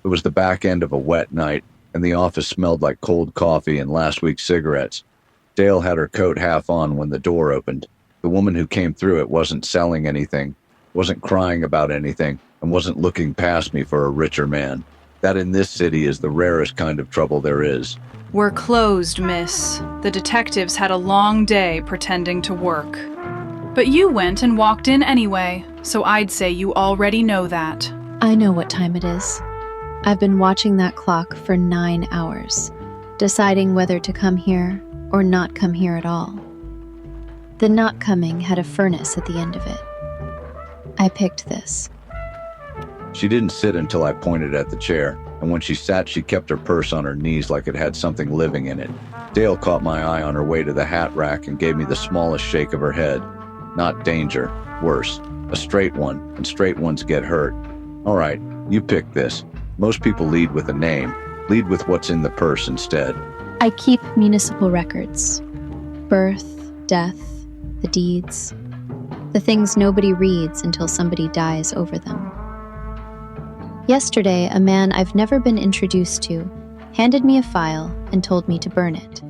It was the back end of a wet night, and the office smelled like cold coffee and last week's cigarettes. Dale had her coat half on when the door opened. The woman who came through it wasn't selling anything, wasn't crying about anything, and wasn't looking past me for a richer man. That in this city is the rarest kind of trouble there is. "We're closed, miss. The detectives had a long day pretending to work. But you went and walked in anyway, so I'd say you already know that." I know what time it is. I've been watching that clock for 9 hours, deciding whether to come here or not come here at all. The not coming had a furnace at the end of it. I picked this. She didn't sit until I pointed at the chair, and when she sat, she kept her purse on her knees like it had something living in it. Dale caught my eye on her way to the hat rack and gave me the smallest shake of her head. Not danger, worse. A straight one, and straight ones get hurt. All right, you pick this. Most people lead with a name. Lead with what's in the purse instead. I keep municipal records. Birth, death, the deeds. The things nobody reads until somebody dies over them. Yesterday, a man I've never been introduced to handed me a file and told me to burn it.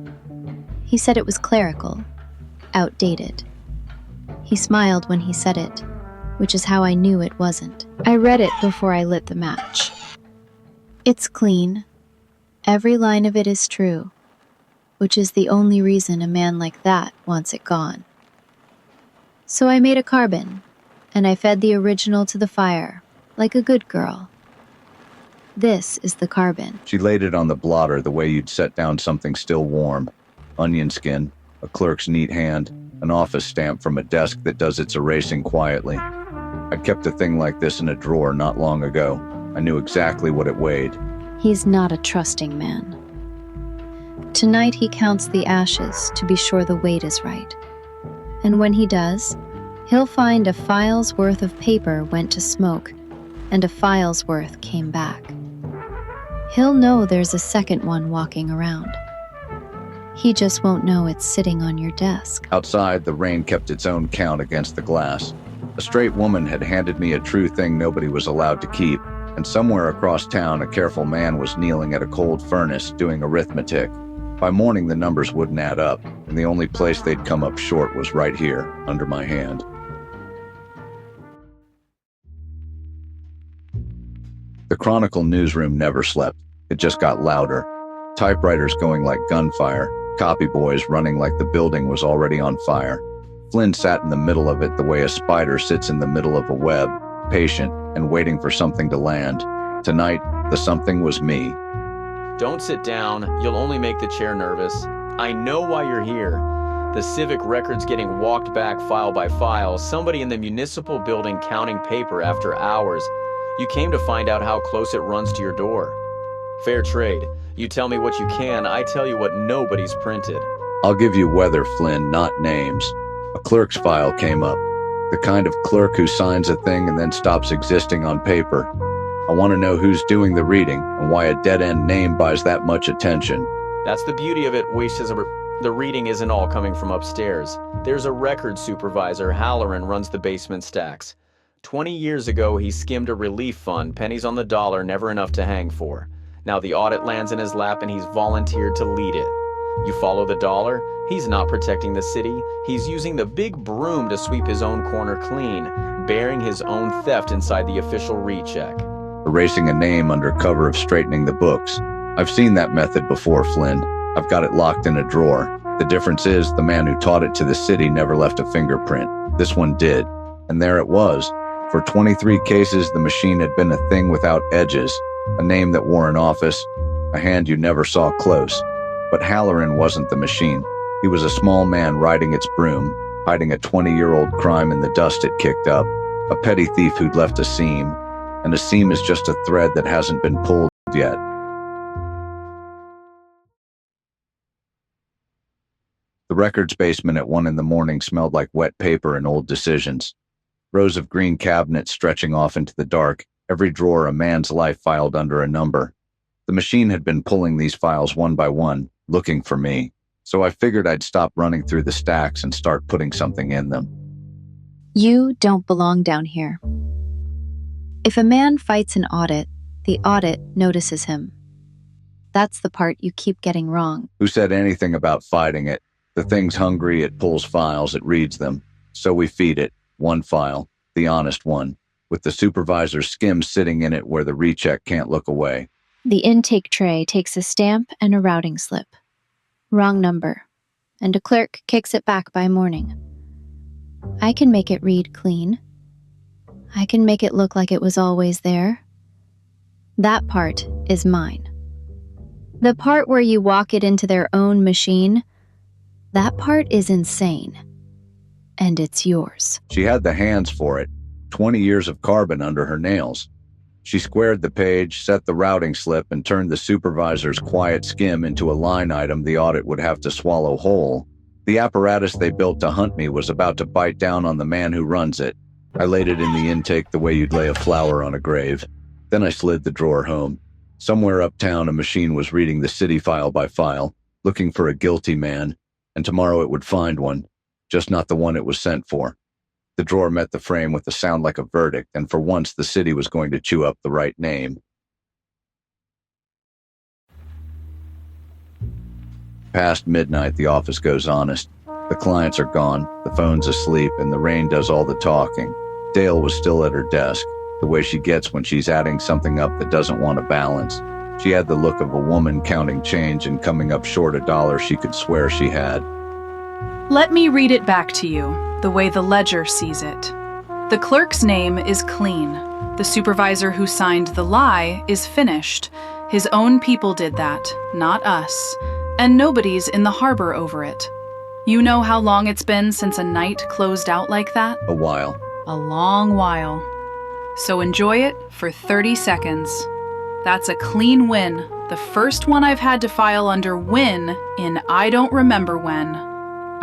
He said it was clerical, outdated. He smiled when he said it, which is how I knew it wasn't. I read it before I lit the match. It's clean. Every line of it is true, which is the only reason a man like that wants it gone. So I made a carbon, and I fed the original to the fire, like a good girl. This is the carbon. She laid it on the blotter the way you'd set down something still warm. Onion skin, a clerk's neat hand, an office stamp from a desk that does its erasing quietly. I'd kept a thing like this in a drawer not long ago. I knew exactly what it weighed. He's not a trusting man. Tonight he counts the ashes to be sure the weight is right. And when he does, he'll find a file's worth of paper went to smoke, and a file's worth came back. He'll know there's a second one walking around. He just won't know it's sitting on your desk. Outside, the rain kept its own count against the glass. A straight woman had handed me a true thing nobody was allowed to keep, and somewhere across town a careful man was kneeling at a cold furnace doing arithmetic. By morning the numbers wouldn't add up, and the only place they'd come up short was right here, under my hand. The Chronicle newsroom never slept. It just got louder. Typewriters going like gunfire, copy boys running like the building was already on fire. Flynn sat in the middle of it the way a spider sits in the middle of a web, patient and waiting for something to land. Tonight, the something was me. Don't sit down. You'll only make the chair nervous. I know why you're here. The civic record's getting walked back file by file. Somebody in the municipal building counting paper after hours. You came to find out how close it runs to your door. Fair trade. You tell me what you can, I tell you what nobody's printed. I'll give you weather, Flynn, not names. A clerk's file came up. The kind of clerk who signs a thing and then stops existing on paper. I want to know who's doing the reading and why a dead-end name buys that much attention. That's the beauty of it, the reading isn't all coming from upstairs. There's a record supervisor, Halloran, runs the basement stacks. 20 years ago, he skimmed a relief fund, pennies on the dollar, never enough to hang for. Now the audit lands in his lap and he's volunteered to lead it. You follow the dollar? He's not protecting the city. He's using the big broom to sweep his own corner clean, bearing his own theft inside the official recheck. Erasing a name under cover of straightening the books. I've seen that method before, Flynn. I've got it locked in a drawer. The difference is the man who taught it to the city never left a fingerprint. This one did. And there it was. For 23 cases, the machine had been a thing without edges, a name that wore an office, a hand you never saw close. But Halloran wasn't the machine. He was a small man riding its broom, hiding a 20-year-old crime in the dust it kicked up, a petty thief who'd left a seam, and a seam is just a thread that hasn't been pulled yet. The records basement at 1 a.m. smelled like wet paper and old decisions. Rows of green cabinets stretching off into the dark, every drawer a man's life filed under a number. The machine had been pulling these files one by one, looking for me, so I figured I'd stop running through the stacks and start putting something in them. You don't belong down here. If a man fights an audit, The audit notices him. That's the part you keep getting wrong. Who said anything about fighting it? The thing's hungry, it pulls files, it reads them. So we feed it. One file, the honest one, with the supervisor's skim sitting in it where the recheck can't look away. The intake tray takes a stamp and a routing slip. Wrong number. And a clerk kicks it back by morning. I can make it read clean. I can make it look like it was always there. That part is mine. The part where you walk it into their own machine, that part is insane. And it's yours. She had the hands for it, 20 years of carbon under her nails. She squared the page, set the routing slip, and turned the supervisor's quiet skim into a line item the audit would have to swallow whole. The apparatus they built to hunt me was about to bite down on the man who runs it. I laid it in the intake the way you'd lay a flower on a grave. Then I slid the drawer home. Somewhere uptown, a machine was reading the city file by file, looking for a guilty man, and tomorrow it would find one, just not the one it was sent for. The drawer met the frame with a sound like a verdict, and for once the city was going to chew up the right name. Past midnight, the office goes honest. The clients are gone, the phone's asleep, and the rain does all the talking. Dale was still at her desk, the way she gets when she's adding something up that doesn't want to balance. She had the look of a woman counting change and coming up short a dollar she could swear she had. Let me read it back to you, the way the ledger sees it. The clerk's name is Clean. The supervisor who signed the lie is Finished. His own people did that, not us. And nobody's in the harbor over it. You know how long it's been since a night closed out like that? A while. A long while. So enjoy it for 30 seconds. That's a clean win. The first one I've had to file under win in I don't remember when.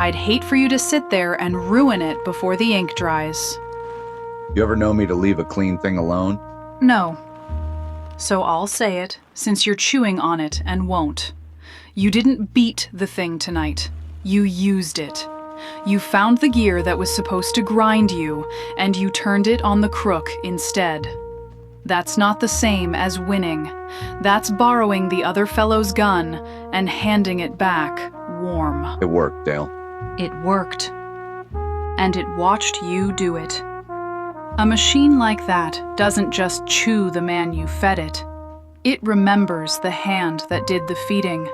I'd hate for you to sit there and ruin it before the ink dries. You ever know me to leave a clean thing alone? No. So I'll say it, since you're chewing on it and won't. You didn't beat the thing tonight. You used it. You found the gear that was supposed to grind you, and you turned it on the crook instead. That's not the same as winning. That's borrowing the other fellow's gun and handing it back warm. It worked, Dale. It worked. And it watched you do it. A machine like that doesn't just chew the man you fed it. It remembers the hand that did the feeding.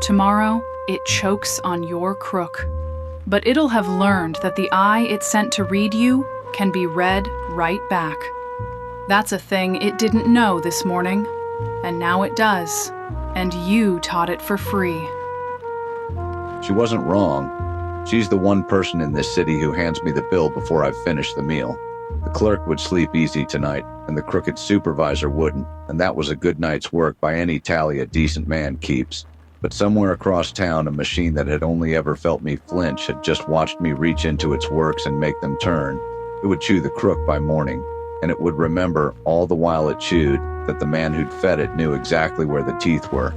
Tomorrow, it chokes on your crook. But it'll have learned that the eye it sent to read you can be read right back. That's a thing it didn't know this morning, and now it does, and you taught it for free. She wasn't wrong. She's the one person in this city who hands me the bill before I've finished the meal. The clerk would sleep easy tonight, and the crooked supervisor wouldn't, and that was a good night's work by any tally a decent man keeps. But somewhere across town, a machine that had only ever felt me flinch had just watched me reach into its works and make them turn. It would chew the crook by morning, and it would remember, all the while it chewed, that the man who'd fed it knew exactly where the teeth were.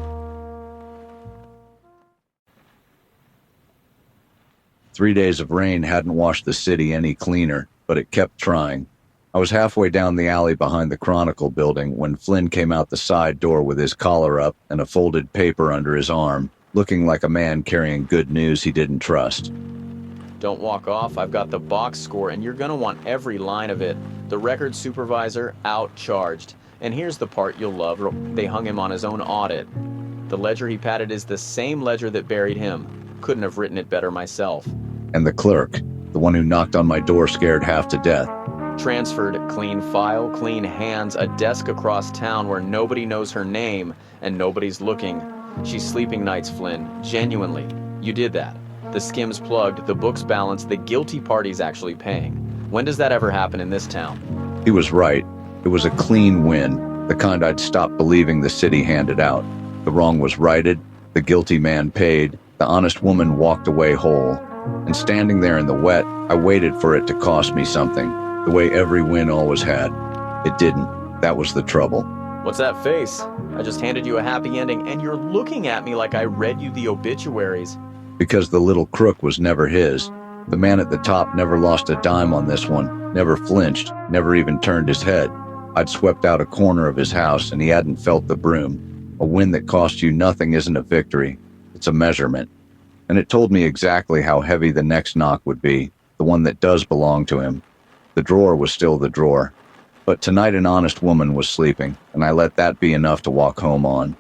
3 days of rain hadn't washed the city any cleaner, but it kept trying. I was halfway down the alley behind the Chronicle building when Flynn came out the side door with his collar up and a folded paper under his arm, looking like a man carrying good news he didn't trust. Don't walk off. I've got the box score, and you're going to want every line of it. The record supervisor outcharged. And here's the part you'll love. They hung him on his own audit. The ledger he padded is the same ledger that buried him. Couldn't have written it better myself. And the clerk, the one who knocked on my door scared half to death. Transferred, clean file, clean hands, a desk across town where nobody knows her name and nobody's looking. She's sleeping nights, Flynn. Genuinely. You did that. The skim's plugged, the book's balanced, the guilty party's actually paying. When does that ever happen in this town? He was right. It was a clean win, the kind I'd stopped believing the city handed out. The wrong was righted, the guilty man paid, the honest woman walked away whole. And standing there in the wet, I waited for it to cost me something. The way every win always had. It didn't. That was the trouble. What's that face? I just handed you a happy ending, and you're looking at me like I read you the obituaries. Because the little crook was never his. The man at the top never lost a dime on this one, never flinched, never even turned his head. I'd swept out a corner of his house and he hadn't felt the broom. A win that costs you nothing isn't a victory, it's a measurement. And it told me exactly how heavy the next knock would be, the one that does belong to him. The drawer was still the drawer. But tonight an honest woman was sleeping, and I let that be enough to walk home on.